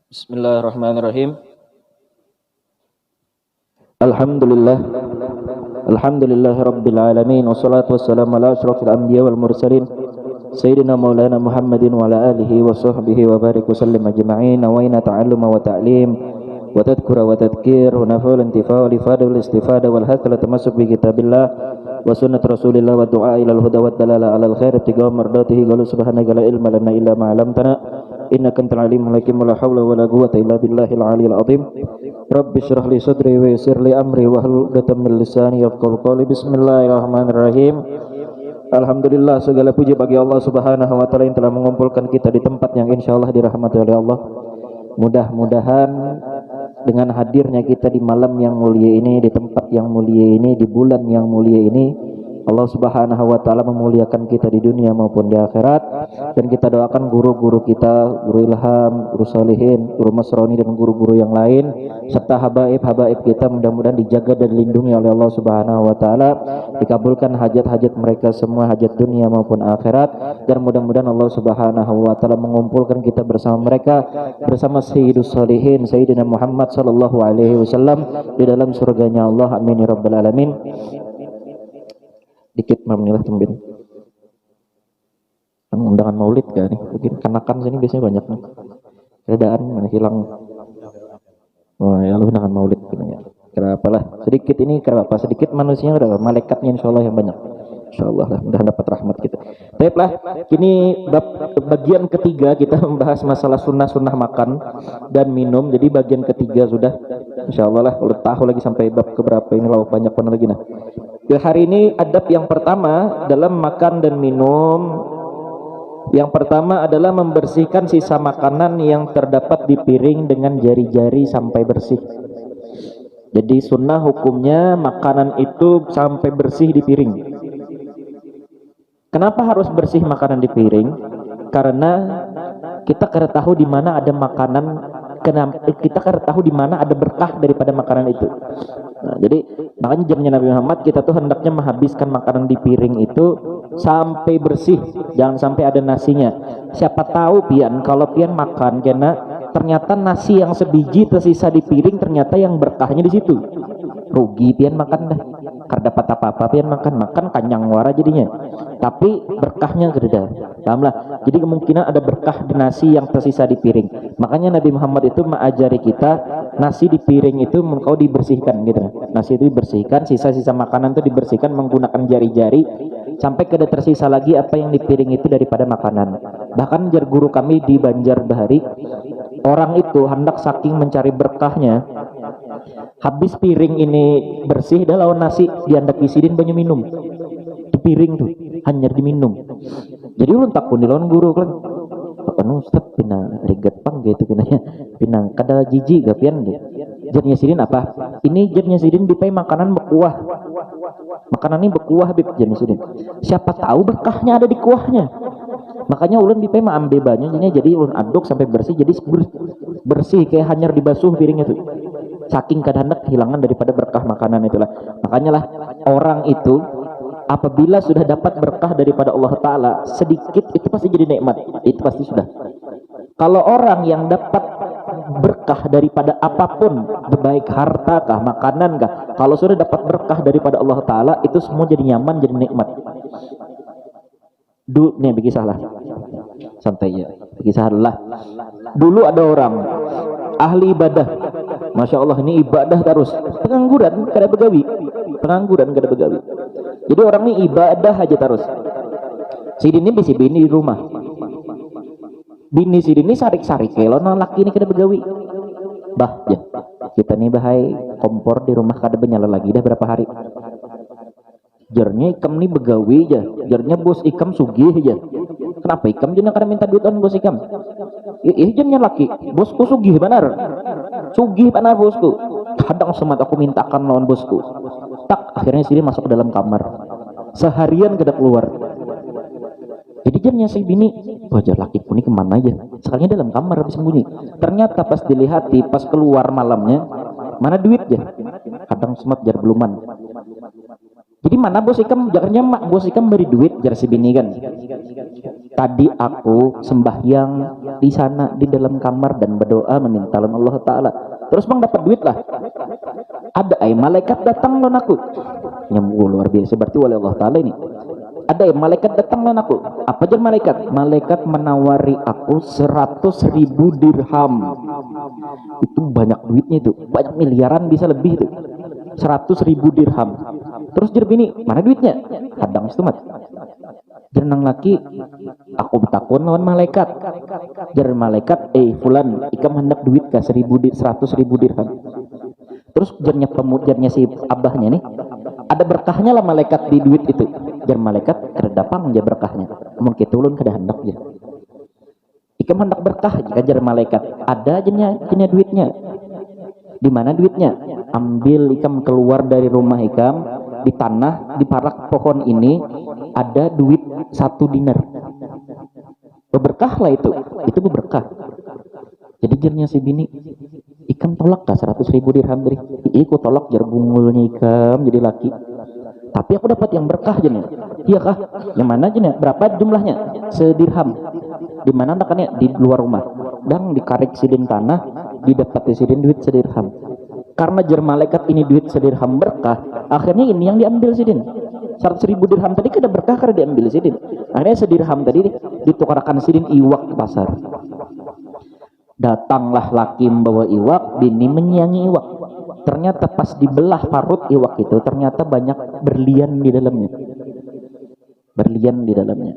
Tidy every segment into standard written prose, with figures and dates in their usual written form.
Bismillahirrahmanirrahim. Alhamdulillah. Alhamdulillahi rabbil alamin wassalatu wassalamu ala asyrafil anbiya wal mursalin sayyidina maulana Muhammadin wa ala alihi wa sahbihi wa barik wa sallim ajma'in. Nawaina ta'alluma wa ta'lim wa tadhkura wa tadhkir wa nafa'ul intifa' wal ifada wal istifada wal hasala tamassuk bi kitabillah wa sunnat rasulillah wa du'a ila al huda wa dalala ala al khair tiga mardatihi qalu subhanaka la ilma lana illa ma 'allamtana innaka antal alimul hakim. La haula wala quwwata illa billahil aliyil azim. Rabbi syrah li sadri wa yassir li amri wa hlul 'uqdatam min lisani yafqahu qawli. Bismillahirrahmanirrahim. Alhamdulillah, segala puji bagi Allah Subhanahu wa taala yang telah mengumpulkan kita di tempat yang insyaallah dirahmati oleh Allah. Mudah-mudahan dengan hadirnya kita di malam yang mulia ini, di tempat yang mulia ini, di bulan yang mulia ini, Allah Subhanahu wa taala memuliakan kita di dunia maupun di akhirat. Dan kita doakan guru-guru kita, guru Ilham, guru Salihin, guru Masroni dan guru-guru yang lain serta habaib-habaib kita mudah-mudahan dijaga dan dilindungi oleh Allah Subhanahu wa taala. Dikabulkan hajat-hajat mereka semua, hajat dunia maupun akhirat, dan mudah-mudahan Allah Subhanahu wa taala mengumpulkan kita bersama mereka, bersama Sayyidus Salihin Sayyidina Muhammad sallallahu alaihi wasallam di dalam surganya Allah. Amin ya rabbal alamin. Dikit mamnilah tembin undangan maulid gak nih, mungkin kanakan sini biasanya banyak nih keadaan mana hilang. Wah ya lu undangan maulid gimana, kira apalah sedikit ini, kira apa sedikit manusia udah malaikatnya insyaallah yang banyak, insyaallah lah mudah dapat rahmat kita. Baiklah, kini bagian ketiga kita membahas masalah sunnah makan dan minum. Jadi bagian ketiga sudah insyaallah lah, udah tahu lagi sampai bab keberapa ini, lah banyak pun lagi. Nah, hari ini adab yang pertama dalam makan dan minum. Yang pertama adalah membersihkan sisa makanan yang terdapat di piring dengan jari-jari sampai bersih. Jadi sunnah hukumnya makanan itu sampai bersih di piring. Kenapa harus bersih makanan di piring? Karena kita kada tahu di mana ada makanan, kita kada tahu di mana ada berkah daripada makanan itu. Nah, jadi makanya jamnya Nabi Muhammad kita tuh hendaknya menghabiskan makanan di piring itu sampai bersih, jangan sampai ada nasinya. Siapa tahu pian kalau pian makan karena ternyata nasi yang sebiji tersisa di piring, ternyata yang berkahnya di situ. Rugi pian makan dah, karena dapat apa-apa pian makan kanyang wara jadinya, tapi berkahnya gede. Pahamlah? Jadi kemungkinan ada berkah di nasi yang tersisa di piring. Makanya Nabi Muhammad itu mengajari kita nasi di piring itu engkau dibersihkan gitu. Nasi itu dibersihkan, sisa-sisa makanan itu dibersihkan menggunakan jari-jari sampai kada tersisa lagi apa yang di piring itu daripada makanan. Bahkan jar guru kami di Banjarbahari, orang itu hendak saking mencari berkahnya, habis piring ini bersih dah lawan nasi diandak isidin banyak minum di piring tuh hanya diminum. Jadi ulun takun di lawan guru kan, kan Ustaz pina rigat pang gitu pinang kada jijik gapian deh. Jernya sidin apa? Ini jernya sidin dipai makanan berkuah. Makanan ini berkuah bib jernya sidin. Siapa tahu berkahnya ada di kuahnya. Makanya ulun dipai mah ambe banyak jadi ulun aduk sampai bersih, jadi bersih kayak hanyar dibasuh piringnya tuh. Saking kada hendak kehilangan daripada berkah makanan itulah. Makanya lah orang itu apabila sudah dapat berkah daripada Allah Ta'ala sedikit itu pasti jadi nikmat, itu pasti sudah. Kalau orang yang dapat berkah daripada apapun, baik harta kah, makanan kah, kalau sudah dapat berkah daripada Allah Ta'ala itu semua jadi nyaman, jadi nikmat. Nih berkisahlah santai ya, berkisahlah. Dulu ada orang ahli ibadah, masya Allah ini ibadah terus, pengangguran kada begawi. Jadi orang ini ibadah aja terus. Si Dini bisi bini di rumah. Bini si Dini sarik-sarik kalau laki ini kada begawi. Bah, ya. Kita nih bahai kompor di rumah kada benyala lagi dah berapa hari. Jarnya ikam nih begawi aja. Jarnya bos ikam sugih aja. Kenapa ikam jangan kada minta duit on bos ikam? Jarnya laki. Bosku sugih benar. Sugih benar bosku. Kadang semat aku mintakan lawan bosku. Tak, akhirnya sini masuk ke dalam kamar. Seharian kada keluar. Jadi jamnya si bini, wajar laki ini kemana aja? Sekalinya dalam kamar habis sembunyi. Ternyata pas dilihati, pas keluar malamnya, mana duit ya? Kadang semat jar beluman. Jadi mana bos ikam, jakarnya mak bos ikam beri duit jar si bini kan. tadi aku sembahyang di sana di dalam kamar dan berdoa meminta lawan Allah Ta'ala. Terus bang dapat duit lah. Ada malaikat datang lawan aku. Nyambung luar biasa, berarti wali Allah Ta'ala ini. Ada malaikat datang lawan aku. Apa aja malaikat? Malaikat menawari aku 100.000 dirham. Itu banyak duitnya itu, banyak miliaran bisa lebih itu. 100.000 dirham. Terus jadi bini, mana duitnya? Kadang setumat. Jenang laki, aku bertakun lawan malaikat. Jadi malaikat, fulan, ikam hendak duit ke 100.000 dirham. Terus jernya si abahnya nih, ada berkahnya lah malaikat di duit itu. Jadi malaikat terdapang aja berkahnya. Mungkin kita ulun kada hendak aja. Ikam hendak berkah, jika jar malaikat ada jenya duitnya. Di mana duitnya? Ambil ikam keluar dari rumah ikam, di tanah, di parak pohon ini ada duit 1 dinar. Berberkah lah itu berberkah. Jadi jarnya si bini, ikam tolak kah 100.000 dirham dari? Iku tolak jar bungulnya ikam jadi laki. Tapi aku dapat yang berkah jenya. Iya kah? Yang mana jenya? Berapa jumlahnya? Sedirham. Di mana andakannya? Di luar rumah. Dan dikarik sidin tanah, didapati sidin duit sedirham. Karena jar malaikat ini duit sedirham berkah, akhirnya ini yang diambil sidin. 100.000 dirham tadi kada berkah karena diambil sidin. Akhirnya sedirham tadi ditukarkan sidin iwak ke pasar. Datanglah laki membawa iwak, bini menyiangi iwak. Ternyata pas dibelah parut iwak itu, ternyata banyak berlian di dalamnya. Berlian di dalamnya.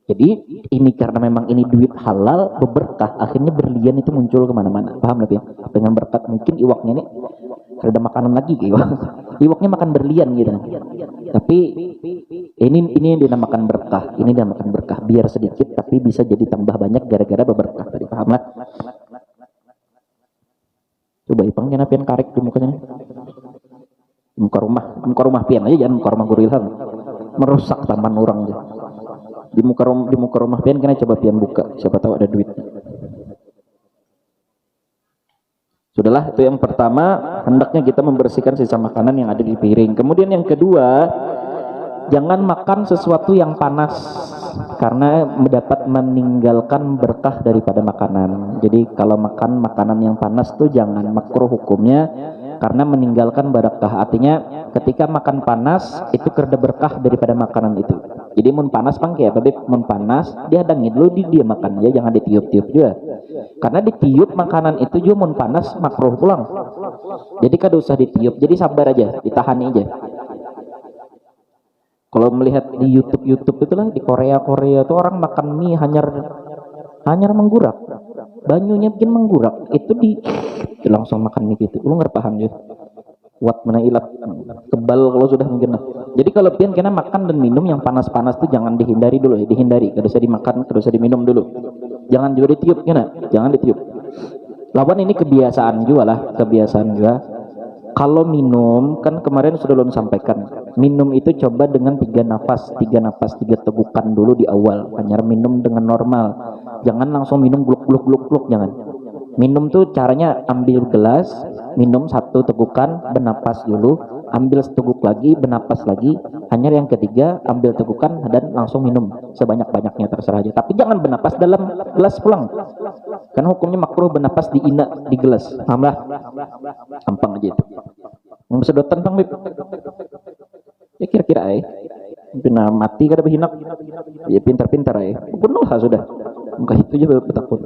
Jadi ini karena memang ini duit halal, berberkah, akhirnya berlian itu muncul kemana-mana. Paham lebih? Dengan berkat mungkin iwaknya ini ada makanan lagi gitu. Iwaknya makan berlian gitu. Tapi ini dinamakan berkah. Ini dinamakan berkah. Biar sedikit tapi bisa jadi tambah banyak gara-gara berberkah. Tadi paham lah? Coba Ipang jangan pian karek di mukanya. Di muka rumah pian aja, jangan muka rumah Guru Ilham. Merusak taman orang aja. Di muka rumah pian kena coba pian buka, siapa tahu ada duit. Sudahlah, itu yang pertama, hendaknya kita membersihkan sisa makanan yang ada di piring. Kemudian yang kedua, jangan makan sesuatu yang panas karena dapat meninggalkan berkah daripada makanan. Jadi kalau makan makanan yang panas tuh jangan, makruh hukumnya karena meninggalkan berkah. Artinya ketika makan panas itu kerda berkah daripada makanan itu. Jadi mun panas pang ya, tapi mun panas dihadangin dulu dia makan aja, jangan ditiup-tiup juga. Karena ditiup makanan itu juga mun panas makruh pulang. Jadi kada usah ditiup, jadi sabar aja, ditahan aja. Kalau melihat di YouTube itulah di Korea itu orang makan mie hanyar menggurak. Banyunya bikin menggurak, itu langsung makan mie gitu. Lu nggak paham ya? Kuat mana ilat kebal kalau sudah mungkin. Jadi kalau pian kena makan dan minum yang panas-panas tuh jangan dihindari dulu ya, dihindari. Kada usah dimakan, kada usah diminum dulu. Jangan juga ditiup kena, jangan ditiup. Lawan ini kebiasaan juga. Kalau minum, kan kemarin sudah lo sampaikan, minum itu coba dengan 3 nafas, 3 tegukan dulu di awal. Hanya minum dengan normal, jangan langsung minum gluk, jangan. Minum tuh caranya ambil gelas, minum 1 tegukan, bernapas dulu, ambil seteguk lagi, bernapas lagi, hanya yang ketiga ambil tegukan dan langsung minum sebanyak-banyaknya, terserah aja. Tapi jangan bernapas dalam gelas pulang, karena hukumnya makruh bernapas di gelas. Paham lah? Gampang aja itu. Sedotan bang Bib. Ya kira-kira pina mati kada berhinak. Ya pintar-pintar penuh lah sudah. Muka itu aja bertakut.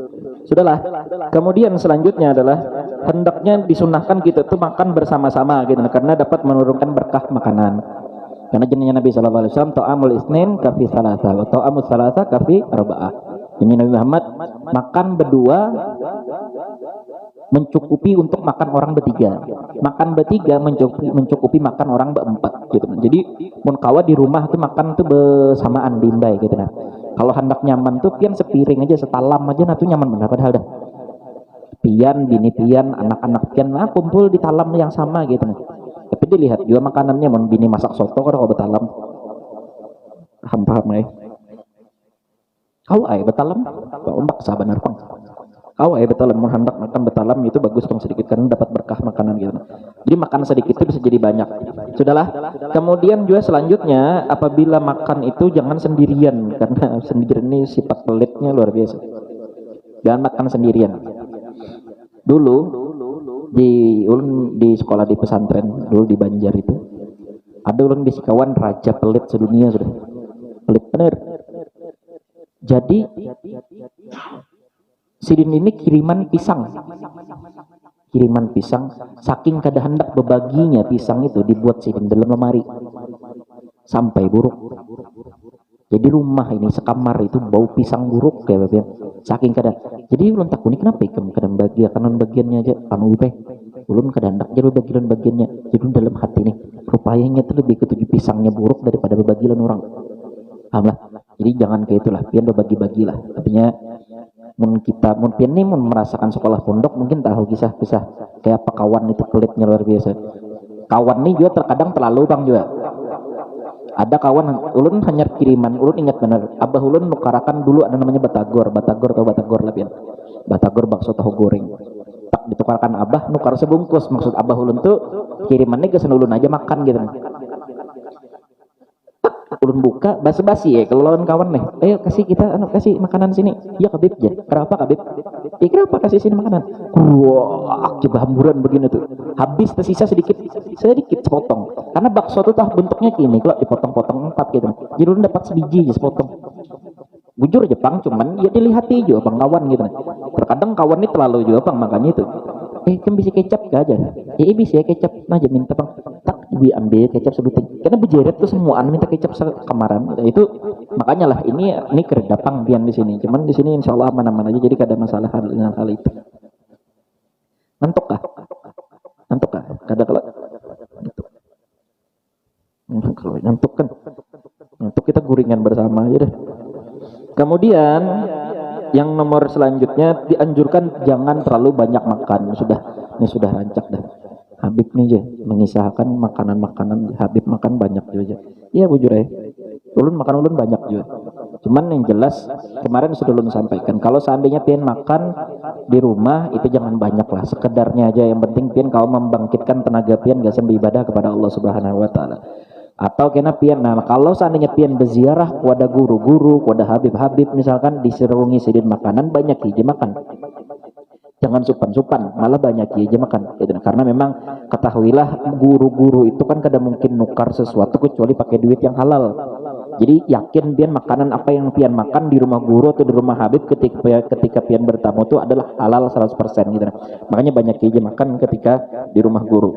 Sudahlah. Kemudian selanjutnya adalah hendaknya disunahkan kita tuh makan bersama-sama gitu, karena dapat menurunkan berkah makanan. Karena jenisnya Nabi sallallahu alaihi wasallam ta'amul isnin kafi salasa wa ta'amul salasa kafi arba'ah. Ini Nabi Muhammad makan berdua mencukupi untuk makan orang bertiga. Makan bertiga mencukupi makan orang berempat gitu. Jadi mun kawa di rumah tuh makan tuh bersamaan bimbai gitu nah. Kalau hendak nyaman tuh pian sepiring aja, setalam aja nah tuh nyaman benar padahal dah. Pian, bini pian, anak-anak pian lah kumpul di talam yang sama gitu nah. Tapi dilihat juga makanannya, mun bini masak soto kalau betalam. Paham Kau betalam, kau maksa benar pang. betul, mun hendak makan betalam itu bagus dong sedikit karena dapat berkah makanan gitu. Jadi makan sedikit itu bisa jadi banyak. Sudahlah. Kemudian juga selanjutnya apabila makan itu jangan sendirian karena sendirian ini sifat pelitnya luar biasa. Jangan makan sendirian. Dulu ulun di sekolah di pesantren dulu di Banjar itu ada ulun bisi kawan raja pelit sedunia sudah. Pelit bener. Jadi Sidin ini kiriman pisang, saking kada hendak bebaginya pisang itu dibuat Sidin dalam lemari sampai buruk. Jadi rumah ini sekamar itu bau pisang buruk kayak bagian saking kada. Jadi ulun takuni kenapa ikam kada bagi kanan bagiannya aja anu teh ulun kada hendak jadi bagian-bagiannya. Jadi dalam hati nih rupanya itu lebih ketujuh pisangnya buruk daripada bebagilan orang. Paham lah. Jadi jangan kayak itulah, pian berbagi-bagilah. Artinya mun pian nih merasakan sekolah pondok mungkin tahu kisah-kisah kayak apa kawan itu pelitnya luar biasa. Kawan nih juga terkadang terlalu bang juga. Ada kawan ulun hanya kiriman, ulun ingat benar. Abah ulun nukarakan dulu ada namanya batagor atau batagor lah pian. Batagor bakso tahu goreng. Tak ditukarkan abah nukar sebungkus. Maksud abah ulun tuh kirimannya ke ulun aja makan gitu. Ulun buka basa-basi ya kalau lawan kawan nih, ayo kasih kita kasih makanan sini. Ya kabib ya. Kenapa kabib? Kenapa kasih sini makanan? Wah, coba hamburan begini tuh. Habis tersisa sedikit sepotong. Karena bakso tuh tah bentuknya gini, kalau dipotong-potong 4 gitu. Jadi ulun dapat sebiji aja sepotong. Bujur aja bang, cuman ya dilihati juga bang kawan gitu. Terkadang kawan ini terlalu juga bang makanya itu. Kan bisa kecap gak aja? Bisa ya kecap, nah aja minta bang. Tak diambil kecap sebutin. Karena bejeret tuh semuaan minta kecap sekamaran. Itu makanya lah ini keredapang pian di sini. Cuman di sini insya Allah aman-aman aja. Jadi kada masalah dengan hal itu. Ngantuk kah? Kada kalau ngantuk kan? Ngantuk kita guringan bersama aja deh. Kemudian yang nomor selanjutnya dianjurkan jangan terlalu banyak makan. Ini sudah rancak dah. Habib nih aja mengisahkan makanan Habib makan banyak juga. Iya bujur ya. Ulun banyak juga. Cuman yang jelas kemarin sudah ulun sampaikan kalau seandainya pian makan di rumah itu jangan banyak lah, sekedarnya aja. Yang penting pian kau membangkitkan tenaga pian gak beribadah kepada Allah Subhanahu wa taala. Atau kena pian kalau seandainya pian berziarah kepada guru-guru, kepada habib-habib misalkan diserungi sidin makanan banyak hiji makan. Jangan supan-supan, malah banyak aja makan. Karena memang ketahuilah guru-guru itu kan kada mungkin nukar sesuatu kecuali pakai duit yang halal. Jadi yakin pian makanan apa yang pian makan di rumah guru atau di rumah habib ketika pian bertamu itu adalah halal 100% gitu. Makanya banyak aja makan ketika di rumah guru.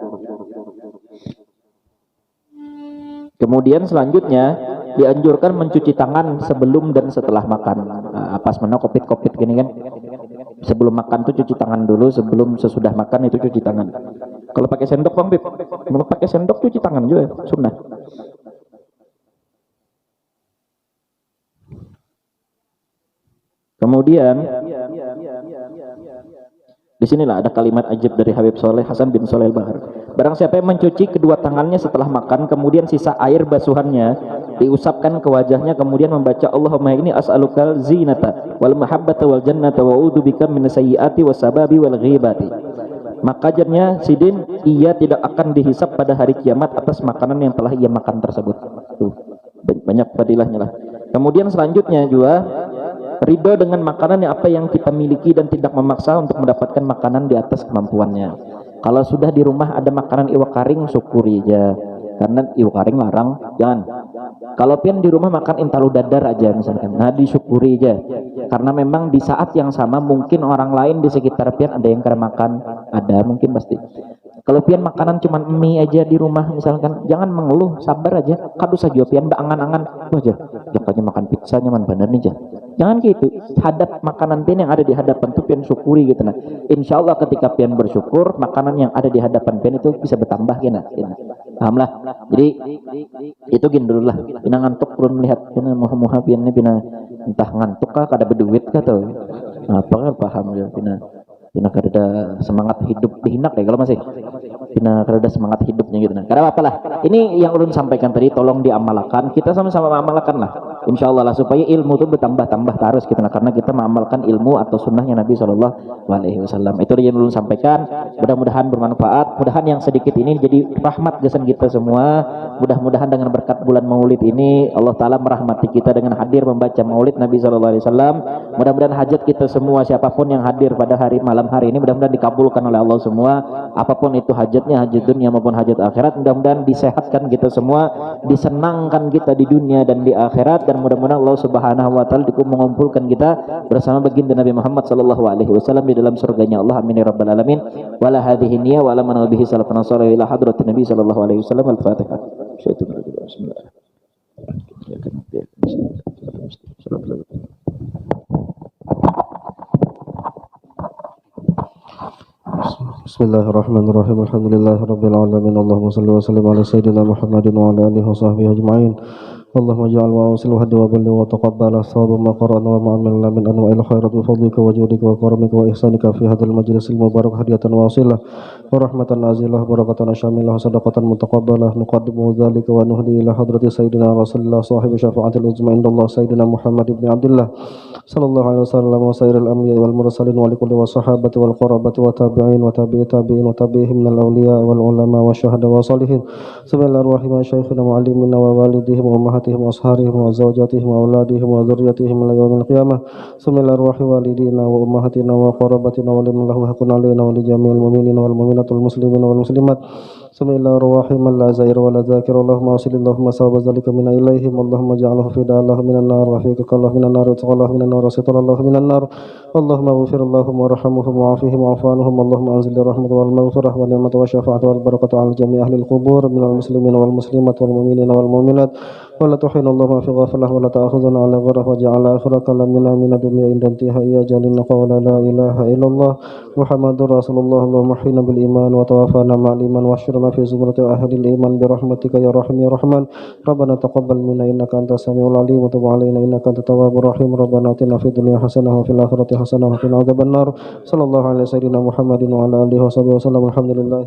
Kemudian selanjutnya dianjurkan mencuci tangan sebelum dan setelah makan. Pas mana kopit gini kan. Sebelum makan tuh cuci tangan dulu, sebelum sesudah makan itu cuci tangan. Kalau pakai sendok bang Bib, kalau pakai sendok cuci tangan juga sunnah. Kemudian di sinilah ada kalimat ajib dari Habib Soleh Hasan bin Soleh Al-Bahar. Barang siapa yang mencuci kedua tangannya setelah makan, kemudian sisa air basuhannya diusapkan ke wajahnya, kemudian membaca Allahumma ini as'alukal zinata wal mahabbata wal jannata wa a'udzubika minas sayyiati wasababi wal ghibati. Maka ajarnya sidin ia tidak akan dihisap pada hari kiamat atas makanan yang telah ia makan tersebut. Tuh, banyak fadilahnya lah. Kemudian selanjutnya juga ridho dengan makanan yang apa yang kita miliki dan tidak memaksa untuk mendapatkan makanan di atas kemampuannya. Kalau sudah di rumah ada makanan iwak karing, syukuri aja. Karena iwak karing larang, jangan. Kalau pian di rumah makan intalu dadar aja misalkan, nah disyukuri aja. Karena memang di saat yang sama mungkin orang lain di sekitar pian ada yang kada makan, ada mungkin pasti. Kalau pian makanan cuma mie aja di rumah misalkan, jangan mengeluh, sabar aja. Kadu saja pian angan-angan, wah aja, jakanya makan pizza nyaman bener nih jah. Jangan gitu, hadap makanan pian yang ada di hadapan tuh pian syukuri gitu nah. Insya Allah ketika pian bersyukur, makanan yang ada di hadapan pian itu bisa bertambah kena. Paham lah. Jadi itu gini dulu lah. Pina ngantuk belum melihat pina muha-muha pian ini pina entah ngantuk kah, kada berduit kah tuh. Apa kan paham ya pina kada semangat hidup dihinak ya kalau masih pina kada semangat hidupnya gitu nah. Karena apalah. Ini yang ulun sampaikan tadi tolong diamalkan. Kita sama-sama amalkan lah. insyaallah lah, supaya ilmu itu bertambah-tambah terus kita, karena kita mengamalkan ilmu atau sunnahnya Nabi Shallallahu Alaihi Wasallam. Itu yang dulu sampaikan, mudah-mudahan bermanfaat, mudahan yang sedikit ini jadi rahmat gesan kita semua. Mudah-mudahan dengan berkat bulan Maulid ini Allah Ta'ala merahmati kita dengan hadir membaca Maulid Nabi Shallallahu Alaihi Wasallam. Mudah-mudahan hajat kita semua, siapapun yang hadir pada malam hari ini, mudah-mudahan dikabulkan oleh Allah semua, apapun itu hajatnya, hajat dunia maupun hajat akhirat. Mudah-mudahan disehatkan kita semua, disenangkan kita di dunia dan di akhirat, dan mudah-mudahan Allah Subhanahu wa taala mengumpulkan kita bersama baginda Nabi Muhammad sallallahu alaihi wasallam di dalam surganya Allah. Amin ya rabbal alamin. Wala hadhihi niyya wa la man bihi salafana sallallahu ila hadratin Nabi sallallahu alaihi wasallam. Al-Fatihah. Bismillah. Bismillahirrahmanirrahim. Alhamdulillahirabbil alamin. Allahumma shalli wa sallim ala sayyidina Muhammadin wa ala alihi wa sahbihi ajma'in. Allahumma ja'al wa awsil wa hadi wa balli wa taqabbal thawaba ma qara'na wa ma 'amilna min anwa'il khairat bi fadlika wa judika wa karamika wa ihsanika fi hadzal majlisil mubarak hadiyatan wasilah wa rahmatan nazilah barakatan syamilah sadaqatan mutaqabbalah nuqaddimu dzalika wa nuhdi ila hadrati sayyidina Rasulillah sahibi syafa'atil uzma indallah sayyidina Muhammad ibn Abdullah sallallahu alaihi wasallam wa sayyidil anbiya'i wal mursalin wa likulli wa sahabati wal qarabati wa tabi'in wa tabi'i tabi'in wa tabi'ihim minal awliya wal ulama wa syuhada wa salihin. Bismillahirrahmanirrahim. Syekhina wa alimina wa walidihim wa ummahatihim wa asharihim wa zawjatihim wa auladihim wa dzurriyyatihim ila yaumil qiyamah. Bismillahirrahmanirrahim. Walidina wa ummahatina wa qarabatina wa liman lahu haqqun alaina wa li jami'il mu'minina wal mu'minatul muslimina wal muslimat. Bismillahirrahmanirrahim. La zaira wa la zakira. Allahumma sallallahu sawaba zalika min ilaihim. Allahumma ja'alhu fida'allahu minan nar wa fiqakallahu minan nar wa taqallahu minan nar wa sitarallahu minan nar. Allahumma ghfir Allahum wa rahamuhum wa afihim wa afanhum. Allahumma anzil rahmat wal maghfirah wa ni'mat wa syafa'at wal barakatuh ala jami' ahli al-qubur minal muslimin wal muslimat wal mu'minina wal mu'minat. Wa la tuhina Allahumma fi ghaflah wa la ta'khudhuna ala gharah wa ja'ala akhira kalamina min ad-dunya inda intihai ajalina qawla la ilaha illallah Muhammadur Rasulullah. Allahumma hina bil iman wa tawaffana ma'al iman wa ashrina fi zumrati ahli al-iman bi rahmatika ya rahim ya rahman. Rabbana taqabbal minna innaka antas samiul alim wa tub alaina innaka antat tawwabur rahim. Rabbana atina fid dunya hasanah wa fil akhirati hasanah wa qina adzabannar. Sallallahu alaihi sayyidina Muhammadin wa ala alihi wa sahbihi wasallam. Alhamdulillah.